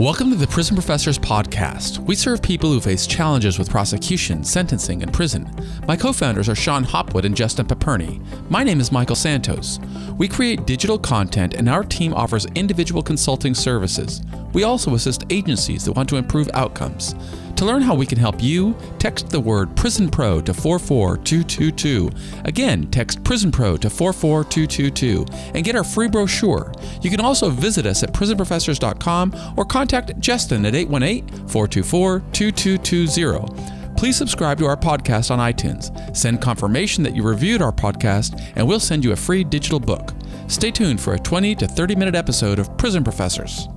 Welcome to the Prison Professors Podcast. We serve people who face challenges with prosecution, sentencing, and prison. My co-founders are Sean Hopwood and Justin Paperny. My name is Michael Santos. We create digital content and our team offers individual consulting services. We also assist agencies that want to improve outcomes. To learn how we can help you, text the word PrisonPro to 44222. Again, text PrisonPro to 44222 and get our free brochure. You can also visit us at prisonprofessors.com or contact Justin at 818-424-2220. Please subscribe to our podcast on iTunes. Send confirmation that you reviewed our podcast and we'll send you a free digital book. Stay tuned for a 20 to 30-minute episode of Prison Professors.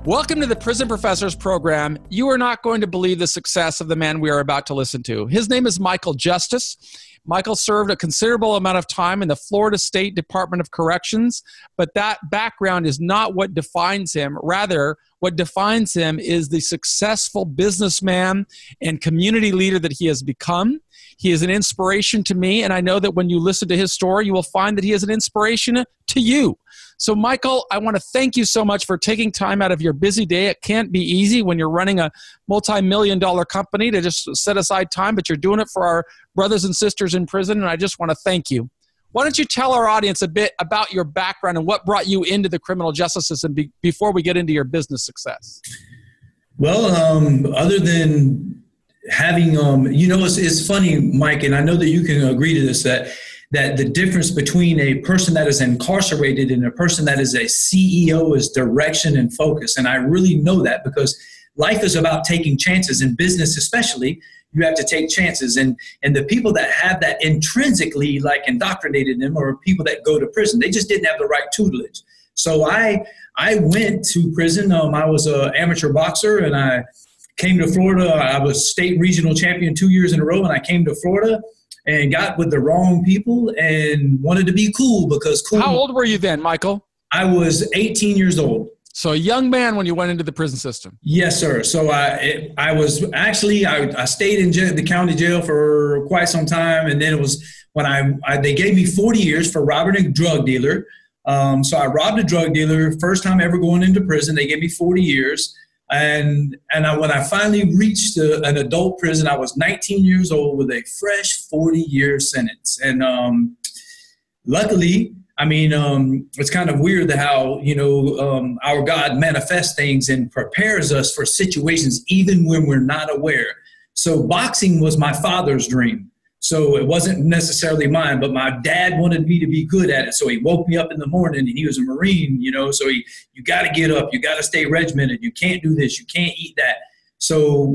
Welcome to the Prison Professors program. You are not going to believe the success of the man we are about to listen to. His name is Michael Justice. Michael served a considerable amount of time in the Florida State Department of Corrections, but that background is not what defines him. Rather, what defines him is the successful businessman and community leader that he has become. He is an inspiration to me, and I know that when you listen to his story, you will find that he is an inspiration to you. So, Michael, I want to thank you so much for taking time out of your busy day. It can't be easy when you're running a multi-million-dollar company to just set aside time, but you're doing it for our brothers and sisters in prison, and I just want to thank you. Why don't you tell our audience a bit about your background and what brought you into the criminal justice system before we get into your business success? Well, other than having, it's funny, Mike, and I know that you can agree to this, that the difference between a person that is incarcerated and a person that is a CEO is direction and focus. And I really know that because life is about taking chances. In business especially, you have to take chances. And the people that have that intrinsically like indoctrinated in them are people that go to prison. They just didn't have the right tutelage. So I went to prison. I was an amateur boxer and I came to Florida. I was state regional champion 2 years in a row, and I came to Florida and got with the wrong people and wanted to be cool because cool. How old were you then, Michael? I was 18 years old. So a young man when you went into the prison system. Yes, sir. So I stayed in the county jail for quite some time. And then it was when they gave me 40 years for robbing a drug dealer. So I robbed a drug dealer, first time ever going into prison. They gave me 40 years. And when I finally reached an adult prison, I was 19 years old with a fresh 40-year sentence. And luckily, it's kind of weird how, our God manifests things and prepares us for situations even when we're not aware. So boxing was my father's dream. So it wasn't necessarily mine, but my dad wanted me to be good at it. So he woke me up in the morning and he was a Marine, so you got to get up, you got to stay regimented. You can't do this, you can't eat that. So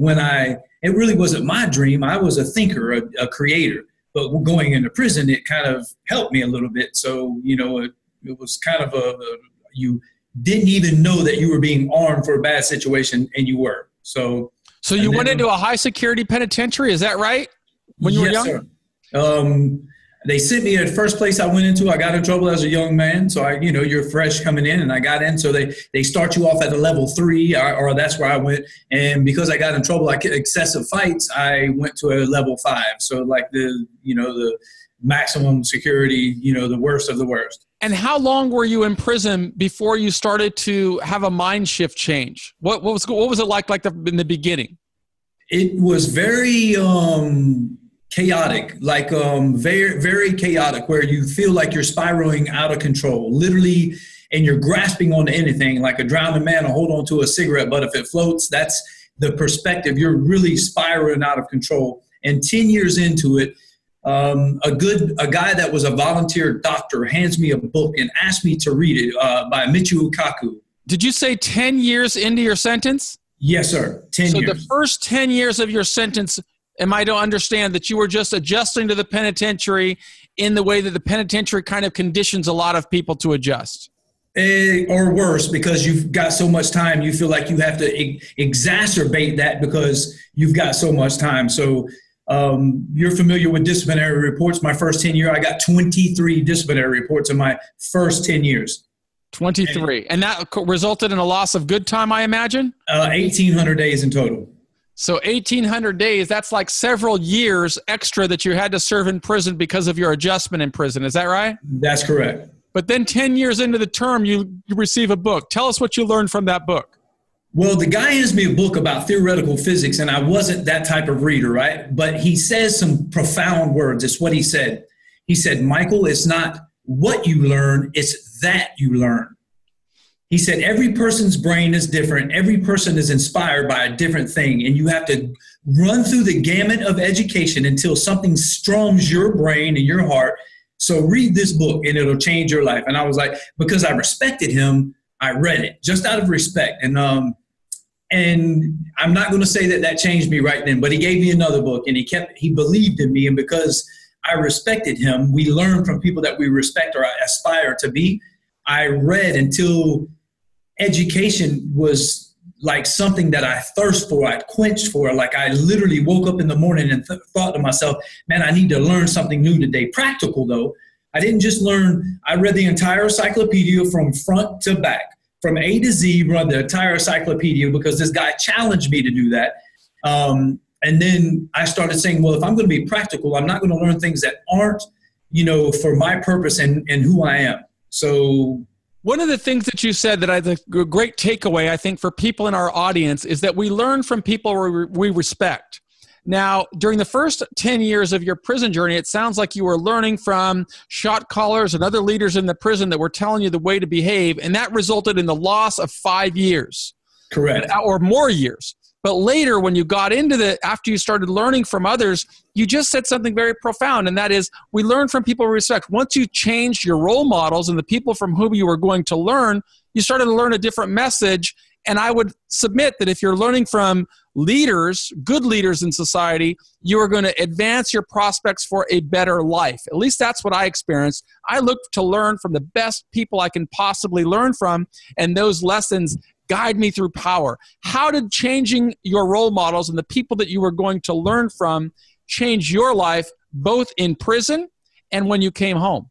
it really wasn't my dream. I was a thinker, a creator, but going into prison, it kind of helped me a little bit. So, it was kind of you didn't even know that you were being armed for a bad situation and you were. So you went into a high security penitentiary, is that right? When you were young? Sir. They sent me at first place I went into. I got in trouble as a young man. So you're fresh coming in and I got in. So they start you off at a level 3 or that's where I went. And because I got in trouble, like excessive fights, I went to a level 5. So like the maximum security, the worst of the worst. And how long were you in prison before you started to have a mind shift change? What was it like in the beginning? It was very chaotic, very, very chaotic, where you feel like you're spiraling out of control, literally, and you're grasping onto anything, like a drowning man will hold on to a cigarette, but if it floats, that's the perspective. You're really spiraling out of control. And 10 years into it, a guy that was a volunteer doctor hands me a book and asked me to read it by Michio Kaku. Did you say 10 years into your sentence? Yes, sir. 10 years. So the first 10 years of your sentence, am I to understand that you were just adjusting to the penitentiary in the way that the penitentiary kind of conditions a lot of people to adjust? Or worse, because you've got so much time, you feel like you have to exacerbate that because you've got so much time. So you're familiar with disciplinary reports. My first 10 years, I got 23 disciplinary reports in my first 10 years. 23. And that resulted in a loss of good time, I imagine? 1,800 days in total. So 1,800 days, that's like several years extra that you had to serve in prison because of your adjustment in prison. Is that right? That's correct. But then 10 years into the term, you receive a book. Tell us what you learned from that book. Well, the guy hands me a book about theoretical physics, and I wasn't that type of reader, right? But he says some profound words. It's what he said. He said, Michael, it's not what you learn, it's that you learn. He said, every person's brain is different. Every person is inspired by a different thing, and you have to run through the gamut of education until something strums your brain and your heart. So read this book, and it'll change your life. And I was like, because I respected him, I read it just out of respect. And I'm not going to say that that changed me right then, but he gave me another book, and he believed in me. And because I respected him, we learn from people that we respect or aspire to be. I read until education was like something that I thirst for, I quenched for. Like I literally woke up in the morning and thought to myself, man, I need to learn something new today. Practical though. I didn't just learn, I read the entire encyclopedia from front to back. From A to Z, run the entire encyclopedia because this guy challenged me to do that. And then I started saying, well, if I'm going to be practical, I'm not going to learn things that aren't, for my purpose and who I am. So one of the things that you said that I think a great takeaway, I think, for people in our audience is that we learn from people we respect. Now, during the first 10 years of your prison journey, it sounds like you were learning from shot callers and other leaders in the prison that were telling you the way to behave, and that resulted in the loss of 5 years. Correct. Or more years. But later, when you got into after you started learning from others, you just said something very profound, and that is, we learn from people we respect. Once you changed your role models and the people from whom you were going to learn, you started to learn a different message. And I would submit that if you're learning from leaders, good leaders in society, you are going to advance your prospects for a better life. At least that's what I experienced. I look to learn from the best people I can possibly learn from, and those lessons guide me through power. How did changing your role models and the people that you were going to learn from change your life, both in prison and when you came home?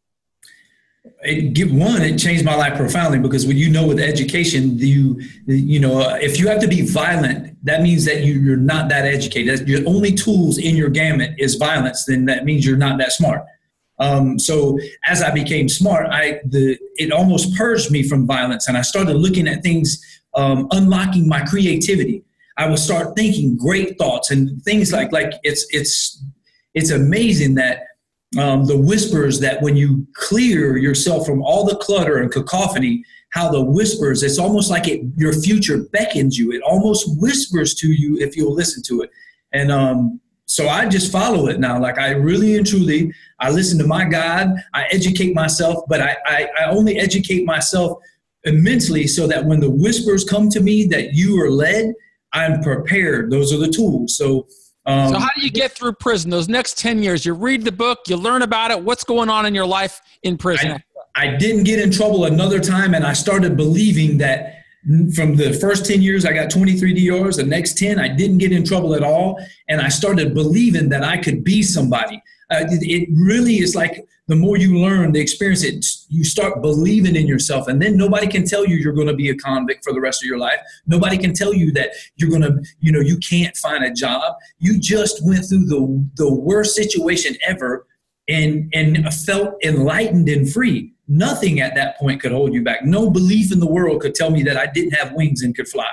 It changed my life profoundly, because when with education, if you have to be violent, that means that you're not that educated. Your only tools in your gamut is violence, then that means you're not that smart. So as I became smart, it almost purged me from violence, and I started looking at things, unlocking my creativity. I would start thinking great thoughts and things like it's amazing that the whispers, that when you clear yourself from all the clutter and cacophony, how the whispers, it's almost like your future beckons you. It almost whispers to you if you'll listen to it. And so I just follow it now. Like I really and truly, I listen to my God, I educate myself, but I only educate myself immensely so that when the whispers come to me that you are led, I'm prepared. Those are the tools. So how do you get through prison? Those next 10 years, you read the book, you learn about it. What's going on in your life in prison? I didn't get in trouble another time, and I started believing that from the first 10 years, I got 23 DRs. The next 10, I didn't get in trouble at all. And I started believing that I could be somebody. It really is like the more you learn, the experience, you start believing in yourself. And then nobody can tell you you're going to be a convict for the rest of your life. Nobody can tell you that you're going to, you can't find a job. You just went through the worst situation ever and felt enlightened and free. Nothing at that point could hold you back. No belief in the world could tell me that I didn't have wings and could fly.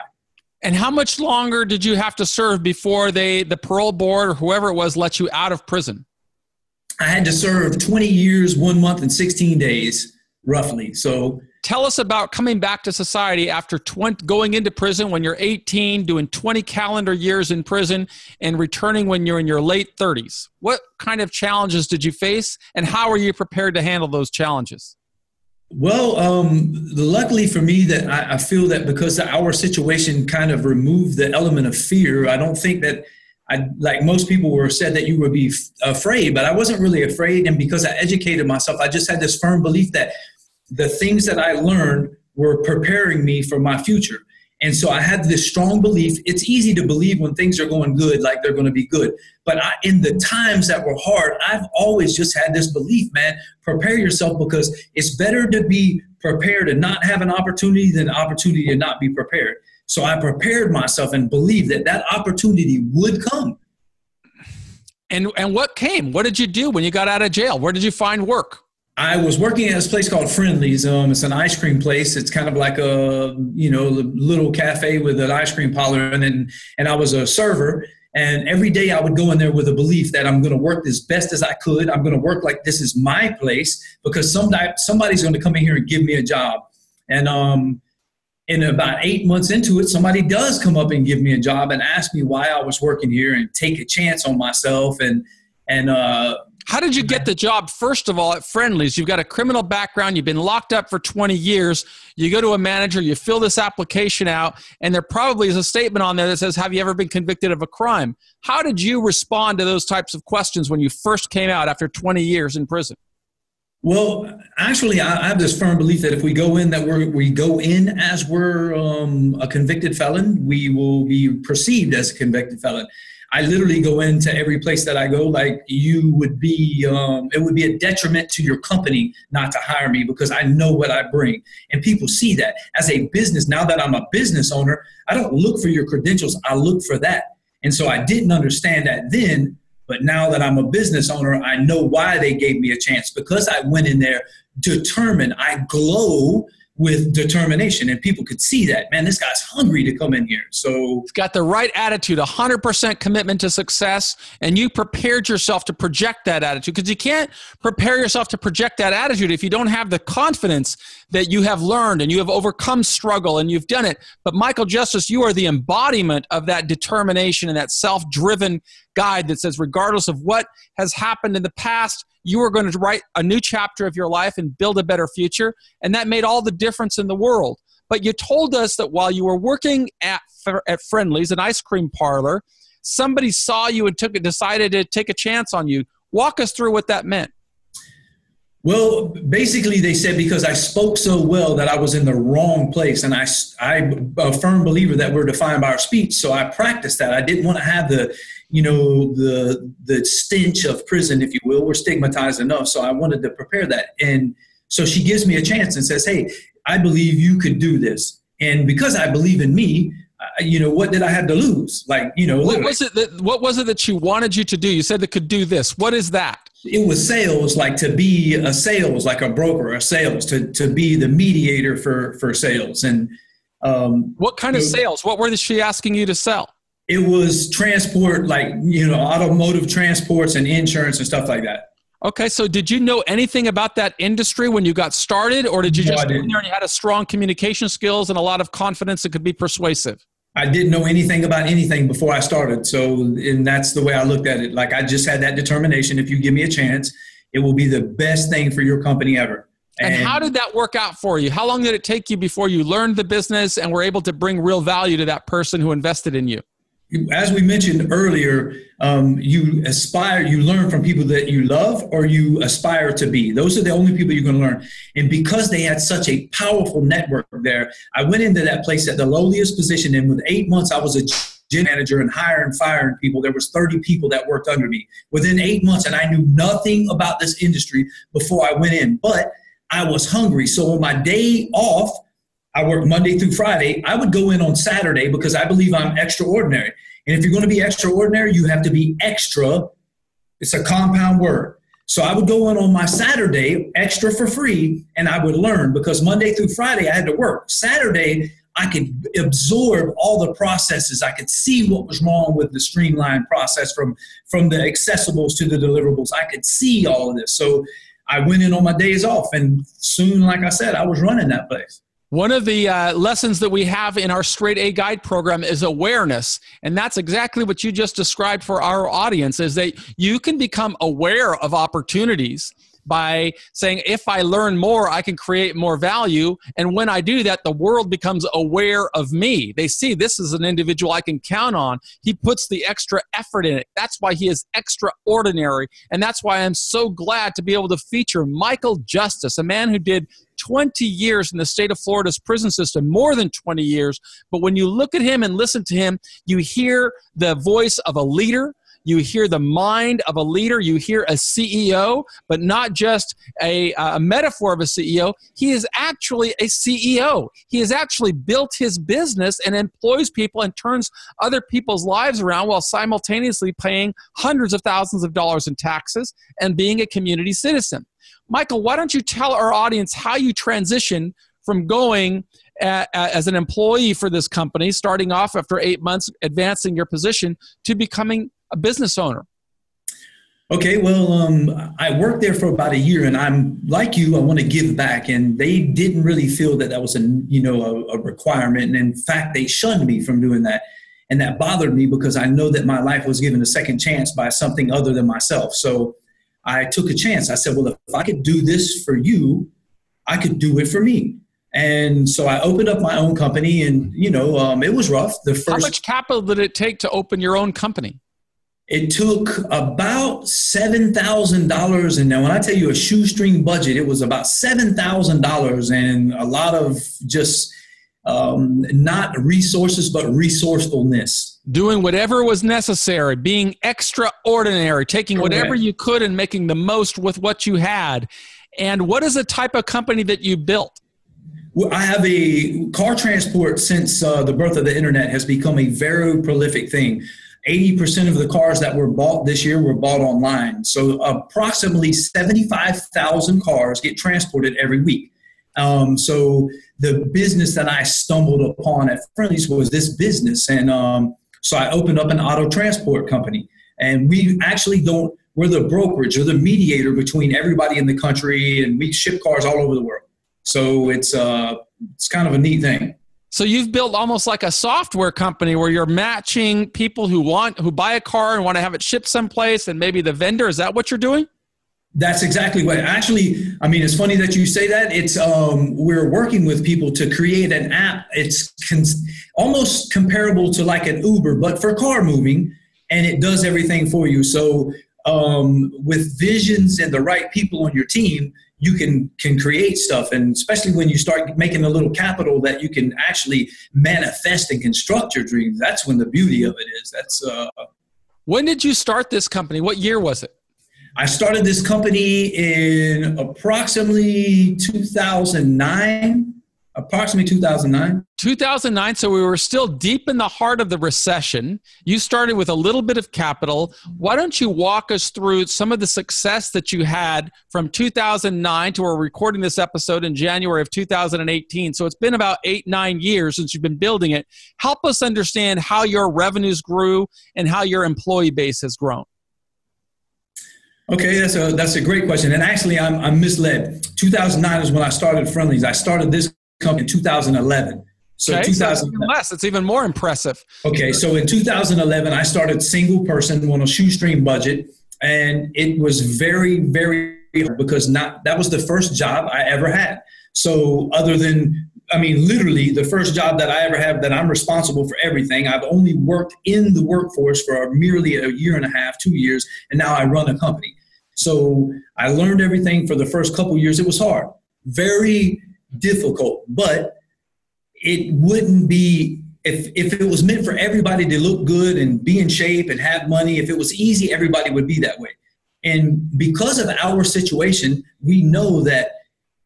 And how much longer did you have to serve before the parole board or whoever it was let you out of prison? I had to serve 20 years, 1 month, and 16 days, roughly. So tell us about coming back to society after going into prison when you're 18, doing 20 calendar years in prison, and returning when you're in your late 30s. What kind of challenges did you face, and how are you prepared to handle those challenges? Well, luckily for me, that I feel that because our situation kind of removed the element of fear, I don't think that like most people were said that you would be afraid, but I wasn't really afraid. And because I educated myself, I just had this firm belief that the things that I learned were preparing me for my future. And so I had this strong belief. It's easy to believe when things are going good, like they're going to be good. But in the times that were hard, I've always just had this belief, man, prepare yourself, because it's better to be prepared and not have an opportunity than an opportunity to not be prepared. So I prepared myself and believed that opportunity would come. And what came? What did you do when you got out of jail? Where did you find work? I was working at this place called Friendly's. It's an ice cream place. It's kind of like a, little cafe with an ice cream parlor. And I was a server. And every day I would go in there with a belief that I'm going to work as best as I could. I'm going to work like this is my place because somebody's going to come in here and give me a job. And in about 8 months into it, somebody does come up and give me a job and ask me why I was working here and take a chance on myself. How did you get the job, first of all, at Friendly's? You've got a criminal background. You've been locked up for 20 years. You go to a manager, you fill this application out, and there probably is a statement on there that says, have you ever been convicted of a crime? How did you respond to those types of questions when you first came out after 20 years in prison? Well, actually, I have this firm belief that if we go in, we go in as we're a convicted felon, we will be perceived as a convicted felon. I literally go into every place that I go like you would be, it would be a detriment to your company not to hire me because I know what I bring. And people see that. As a business, now that I'm a business owner, I don't look for your credentials, I look for that. And so I didn't understand that then, but now that I'm a business owner, I know why they gave me a chance because I went in there determined. I glow with determination, and people could see that. Man, this guy's hungry to come in here. So he's got the right attitude, 100% commitment to success, and you prepared yourself to project that attitude because you can't prepare yourself to project that attitude if you don't have the confidence that you have learned and you have overcome struggle and you've done it. But Michael Justice, you are the embodiment of that determination and that self-driven guide that says regardless of what has happened in the past, you are going to write a new chapter of your life and build a better future. And that made all the difference in the world. But you told us that while you were working at Friendly's, an ice cream parlor, somebody saw you and decided to take a chance on you. Walk us through what that meant. Well, basically they said because I spoke so well that I was in the wrong place. And I'm a firm believer that we're defined by our speech. So I practiced that. I didn't want to have the stench of prison, if you will. We're stigmatized enough. So I wanted to prepare that. And so she gives me a chance and says, hey, I believe you could do this. And because I believe in me, what did I have to lose? What was it that she wanted you to do? You said that could do this. What is that? It was sales, like to be a sales, like a broker, a sales, to be the mediator for sales. And what kind of sales? What were she asking you to sell? It was transport, like, automotive transports and insurance and stuff like that. Okay, so did you know anything about that industry when you got started, or did you just go in there and you had a strong communication skills and a lot of confidence that could be persuasive? I didn't know anything about anything before I started. And that's the way I looked at it. Like I just had that determination. If you give me a chance, it will be the best thing for your company ever. And how did that work out for you? How long did it take you before you learned the business and were able to bring real value to that person who invested in you? As we mentioned earlier, you learn from people that you love or you aspire to be. Those are the only people you're going to learn. And because they had such a powerful network there, I went into that place at the lowliest position. And with 8 months, I was a gym manager and hiring and firing people. There was 30 people that worked under me within 8 months. And I knew nothing about this industry before I went in, but I was hungry. So on my day off, I work Monday through Friday. I would go in on Saturday because I believe I'm extraordinary. And if you're going to be extraordinary, you have to be extra. It's a compound word. So I would go in on my Saturday, extra for free, and I would learn because Monday through Friday I had to work. Saturday, I could absorb all the processes. I could see what was wrong with the streamlined process from the accessibles to the deliverables. I could see all of this. So I went in on my days off, and soon, like I said, I was running that place. One of the lessons that we have in our Straight A Guide program is awareness. And that's exactly what you just described for our audience, is that you can become aware of opportunities by saying, if I learn more, I can create more value. And when I do that, the world becomes aware of me. They see this is an individual I can count on. He puts the extra effort in it. That's why he is extraordinary. And that's why I'm so glad to be able to feature Michael Justice, a man who did 20 years in the state of Florida's prison system, more than 20 years. But when you look at him and listen to him, you hear the voice of a leader. You hear the mind of a leader. You hear a CEO, but not just a metaphor of a CEO. He is actually a CEO. He has actually built his business and employs people and turns other people's lives around while simultaneously paying hundreds of thousands of dollars in taxes and being a community citizen. Michael, why don't you tell our audience how you transition from going as an employee for this company, starting off after 8 months, advancing your position, to becoming a business owner? Okay, well, I worked there for about a year, and I'm like you. I want to give back, and they didn't really feel that was a requirement. And in fact, they shunned me from doing that, and that bothered me because I know that my life was given a second chance by something other than myself. So I took a chance. I said, well, if I could do this for you, I could do it for me. And so I opened up my own company, and it was rough. How much capital did it take to open your own company? It took about $7,000. And now when I tell you a shoestring budget, it was about $7,000 and a lot of just not resources, but resourcefulness. Doing whatever was necessary, being extraordinary, taking Correct. Whatever you could and making the most with what you had. And what is the type of company that you built? Well, I have a car transport since the birth of the internet has become a very prolific thing. 80% of the cars that were bought this year were bought online. So approximately 75,000 cars get transported every week. So the business that I stumbled upon at Friendly's was this business. And so I opened up an auto transport company. And we actually we're the brokerage or the mediator between everybody in the country, and we ship cars all over the world. So it's kind of a neat thing. So you've built almost like a software company where you're matching people who buy a car and want to have it shipped someplace, and maybe the vendor. Is that what you're doing? That's exactly what. Actually, I mean, it's funny that you say that. It's we're working with people to create an app. It's almost comparable to like an Uber, but for car moving, and it does everything for you. So with visions and the right people on your team, you can create stuff. And especially when you start making a little capital that you can actually manifest and construct your dreams, that's when the beauty of it is. When did you start this company? What year was it? I started this company in approximately 2009. 2009, so we were still deep in the heart of the recession. You started with a little bit of capital. Why don't you walk us through some of the success that you had from 2009 to we're recording this episode in January of 2018. So it's been about 8-9 years since you've been building it. Help us understand how your revenues grew and how your employee base has grown. Okay, that's a great question. And actually, I'm misled. 2009 is when I started Friendly's. I started this company in 2011. So okay, 2011. So it's even more impressive. Okay, so in 2011, I started single person on a shoestring budget, and it was very, very hard because that was the first job I ever had. So literally the first job that I ever had that I'm responsible for everything. I've only worked in the workforce for merely a year and a half, 2 years, and now I run a company. So I learned everything for the first couple of years. It was hard, very difficult, but it wouldn't be, if it was meant for everybody to look good and be in shape and have money, if it was easy, everybody would be that way. And because of our situation, we know that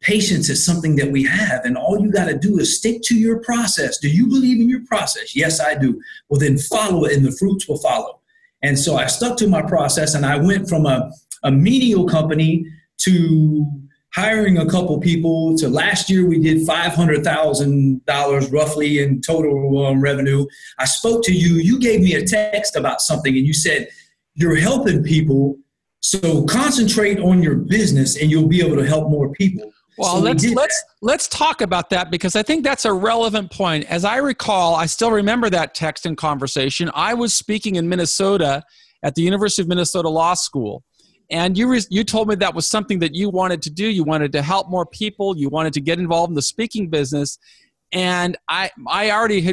patience is something that we have, and all you got to do is stick to your process. Do you believe in your process? Yes, I do. Well, then follow it and the fruits will follow. And so I stuck to my process, and I went from a menial company to hiring a couple people to last year we did $500,000 roughly in total revenue. I spoke to you. You gave me a text about something, and you said, you're helping people, so concentrate on your business and you'll be able to help more people. Well, so let's talk about that, because I think that's a relevant point. As I recall, I still remember that text and conversation. I was speaking in Minnesota at the University of Minnesota Law School. And you told me that was something that you wanted to do. You wanted to help more people. You wanted to get involved in the speaking business. And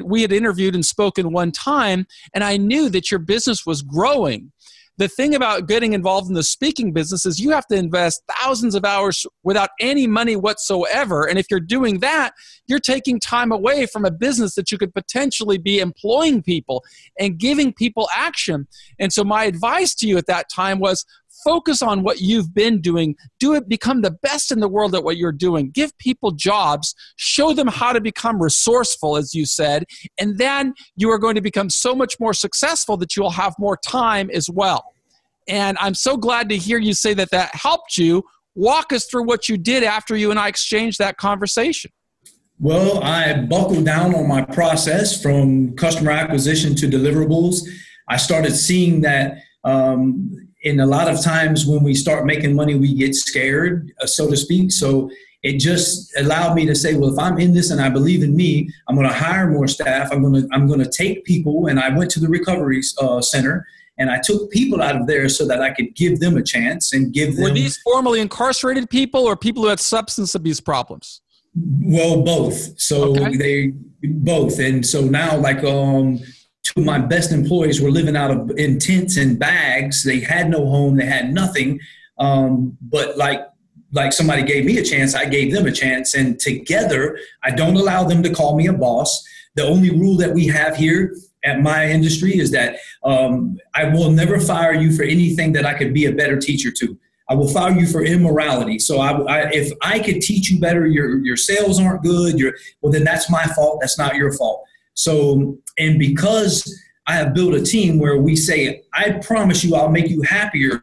we had interviewed and spoken one time, and I knew that your business was growing. The thing about getting involved in the speaking business is you have to invest thousands of hours without any money whatsoever. And if you're doing that, you're taking time away from a business that you could potentially be employing people and giving people action. And so my advice to you at that time was, focus on what you've been doing. Do it. Become the best in the world at what you're doing. Give people jobs. Show them how to become resourceful, as you said. And then you are going to become so much more successful that you'll have more time as well. And I'm so glad to hear you say that helped you. Walk us through what you did after you and I exchanged that conversation. Well, I buckled down on my process from customer acquisition to deliverables. I started seeing that in a lot of times when we start making money, we get scared, so to speak. So it just allowed me to say, well, if I'm in this and I believe in me, I'm going to hire more staff. I'm going to take people. And I went to the recovery center and I took people out of there so that I could give them a chance and give them. Were these formerly incarcerated people or people who had substance abuse problems? Well, both. So they both. And so now like two of my best employees were living out of in tents and bags. They had no home. They had nothing. But like somebody gave me a chance, I gave them a chance. And together, I don't allow them to call me a boss. The only rule that we have here at my industry is that I will never fire you for anything that I could be a better teacher to. I will fire you for immorality. So if I could teach you better, your sales aren't good, well, then that's my fault. That's not your fault. So, and because I have built a team where we say, I promise you, I'll make you happier.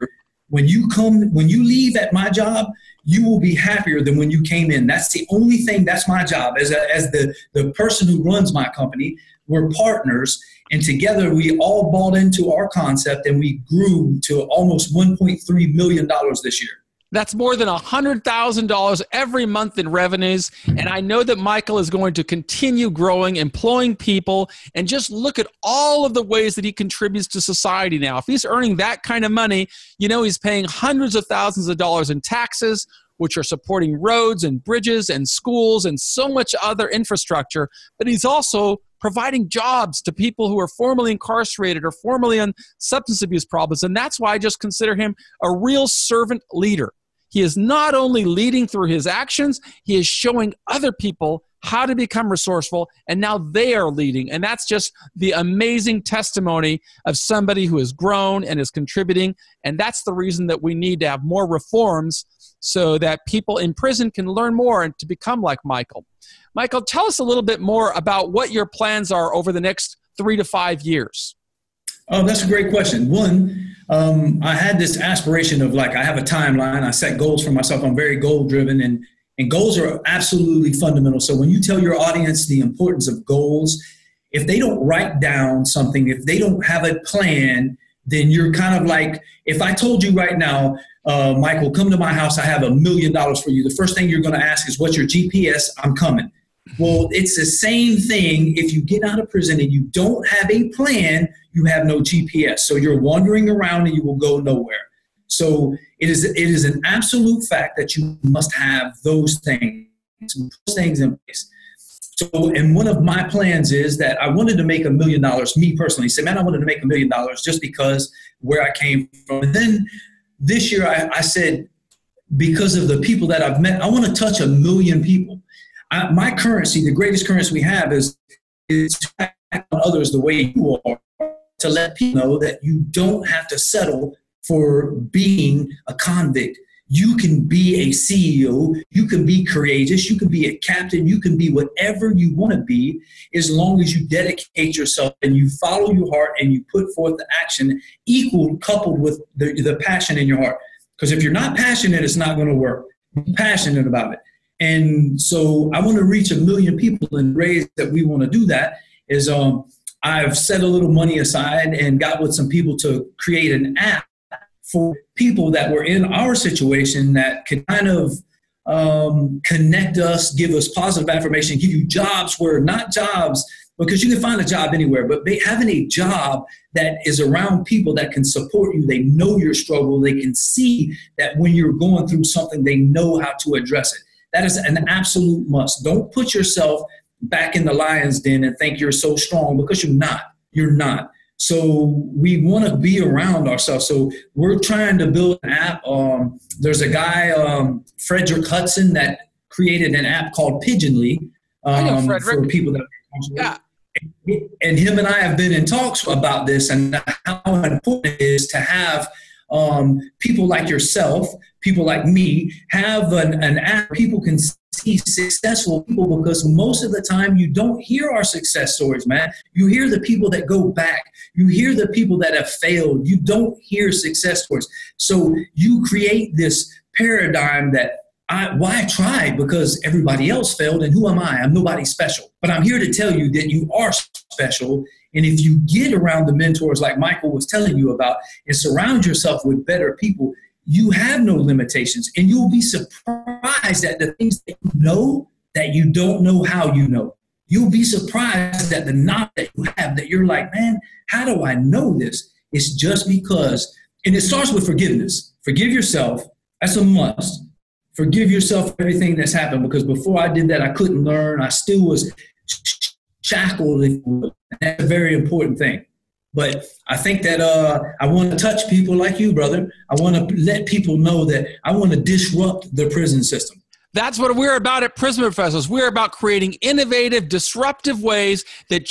When you leave at my job, you will be happier than when you came in. That's the only thing. That's my job as the person who runs my company. We're partners, and together we all bought into our concept, and we grew to almost $1.3 million this year. That's more than $100,000 every month in revenues. And I know that Michael is going to continue growing, employing people, and just look at all of the ways that he contributes to society now. If he's earning that kind of money, you know, he's paying hundreds of thousands of dollars in taxes, which are supporting roads and bridges and schools and so much other infrastructure. But he's also providing jobs to people who are formerly incarcerated or formerly on substance abuse problems. And that's why I just consider him a real servant leader. He is not only leading through his actions, he is showing other people how to become resourceful, and now they are leading. And that's just the amazing testimony of somebody who has grown and is contributing. And that's the reason that we need to have more reforms so that people in prison can learn more and to become like Michael. Michael, tell us a little bit more about what your plans are over the next 3 to 5 years. Oh, that's a great question. One, I had this aspiration of I have a timeline. I set goals for myself. I'm very goal driven, and goals are absolutely fundamental. So when you tell your audience the importance of goals, if they don't write down something, if they don't have a plan, then you're kind of like, if I told you right now, Michael, come to my house, I have $1 million for you. The first thing you're going to ask is, what's your GPS? I'm coming. Well, it's the same thing. If you get out of prison and you don't have a plan, you have no GPS. So you're wandering around and you will go nowhere. So it is an absolute fact that you must have those things in place. So, and one of my plans is that I wanted to make $1 million, me personally. Said, man, I wanted to make $1 million just because where I came from. And then this year I said, because of the people that I've met, I want to touch 1 million people. My currency, the greatest currency we have is to act on others the way you are, to let people know that you don't have to settle for being a convict. You can be a CEO, you can be courageous, you can be a captain, you can be whatever you want to be, as long as you dedicate yourself and you follow your heart and you put forth the action coupled with the passion in your heart. Because if you're not passionate, it's not going to work. Be passionate about it. And so I want to reach 1 million people, and ways that we want to do that is I've set a little money aside and got with some people to create an app for people that were in our situation that could kind of connect us, give us positive affirmation, give you jobs where not jobs, because you can find a job anywhere, but having a job that is around people that can support you, they know your struggle, they can see that when you're going through something, they know how to address it. That is an absolute must. Don't put yourself back in the lion's den and think you're so strong, because you're not. You're not. So we want to be around ourselves. So we're trying to build an app. There's a guy, Frederick Hudson, that created an app called Pigeonly for people that are and him and I have been in talks about this and how important it is to have people like yourself, people like me, have an app where people can see successful people, because most of the time you don't hear our success stories, man. You hear the people that go back. You hear the people that have failed. You don't hear success stories. So you create this paradigm that why try? Because everybody else failed, and who am I? I'm nobody special. But I'm here to tell you that you are special. And if you get around the mentors like Michael was telling you about and surround yourself with better people, you have no limitations. And you'll be surprised at the things that you know that you don't know how you know. You'll be surprised at the knowledge that you have that you're like, man, how do I know this? It's just because, and it starts with forgiveness. Forgive yourself. That's a must. Forgive yourself for everything that's happened, because before I did that, I couldn't learn. I still was shackled. That's a very important thing. But I think that I want to touch people like you, brother. I want to let people know that I want to disrupt the prison system. That's what we're about at Prison Professors. We're about creating innovative, disruptive ways that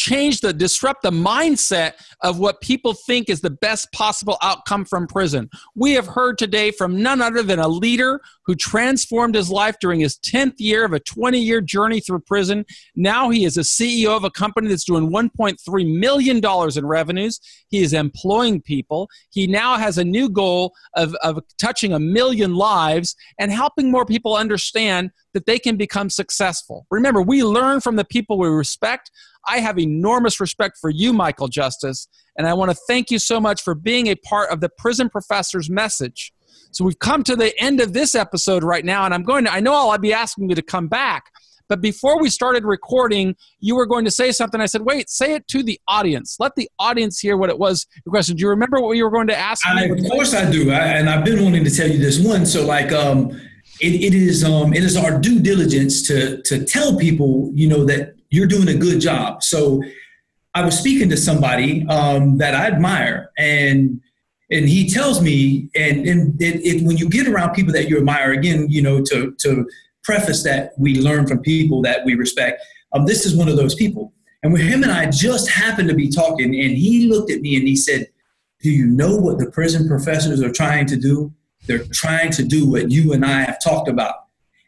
disrupt the mindset of what people think is the best possible outcome from prison. We have heard today from none other than a leader who transformed his life during his 10th year of a 20-year journey through prison. Now he is a CEO of a company that's doing $1.3 million in revenues. He is employing people. He now has a new goal of touching 1 million lives and helping more people understand that they can become successful. Remember, we learn from the people we respect. I have enormous respect for you, Michael Justice, and I want to thank you so much for being a part of the Prison Professors message. So we've come to the end of this episode right now, and I know I'll be asking you to come back, but before we started recording, you were going to say something. I said, wait, say it to the audience. Let the audience hear what it was. Your question. Do you remember what you were going to ask me? Of course I do, and I've been wanting to tell you this one. So like, it is our due diligence to tell people, that you're doing a good job. So I was speaking to somebody that I admire, and he tells me, and when you get around people that you admire, again, to preface that we learn from people that we respect, this is one of those people. And when him and I just happened to be talking, and he looked at me and he said, do you know what the Prison Professors are trying to do? They're trying to do what you and I have talked about.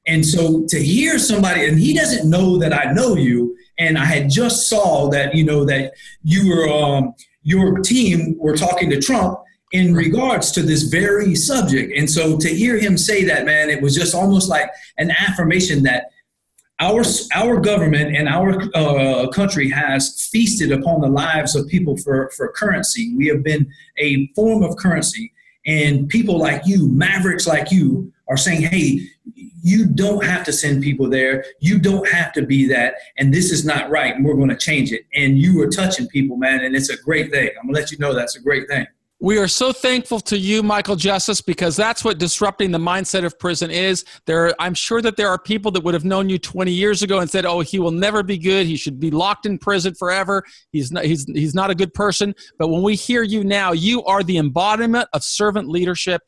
And so to hear somebody, and he doesn't know that I know you, and I had just saw that, that you were, your team were talking to Trump in regards to this very subject. And so to hear him say that, man, it was just almost like an affirmation that our government and our country has feasted upon the lives of people for currency. We have been a form of currency. And people like you, mavericks like you, are saying, hey, you don't have to send people there. You don't have to be that. And this is not right. And we're going to change it. And you are touching people, man. And it's a great thing. I'm going to let you know that's a great thing. We are so thankful to you, Michael Justice, because that's what disrupting the mindset of prison is. I'm sure that there are people that would have known you 20 years ago and said, oh, he will never be good. He should be locked in prison forever. He's not a good person. But when we hear you now, you are the embodiment of servant leadership.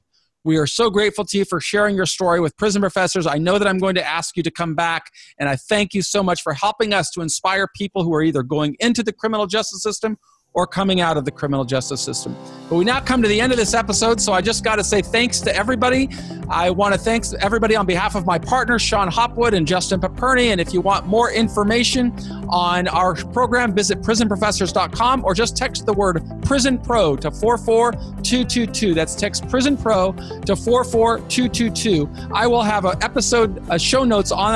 We are so grateful to you for sharing your story with Prison Professors. I know that I'm going to ask you to come back, and I thank you so much for helping us to inspire people who are either going into the criminal justice system or coming out of the criminal justice system. But we now come to the end of this episode, so I just got to say thanks to everybody. I want to thank everybody on behalf of my partners, Sean Hopwood and Justin Paperny. And if you want more information on our program, visit prisonprofessors.com or just text the word Prison Pro to 44222. That's text Prison Pro to 44222. I will have a show notes on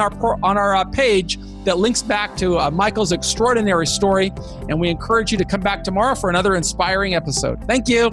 our page that links back to Michael's extraordinary story. And we encourage you to come back tomorrow for another inspiring episode. Thank you.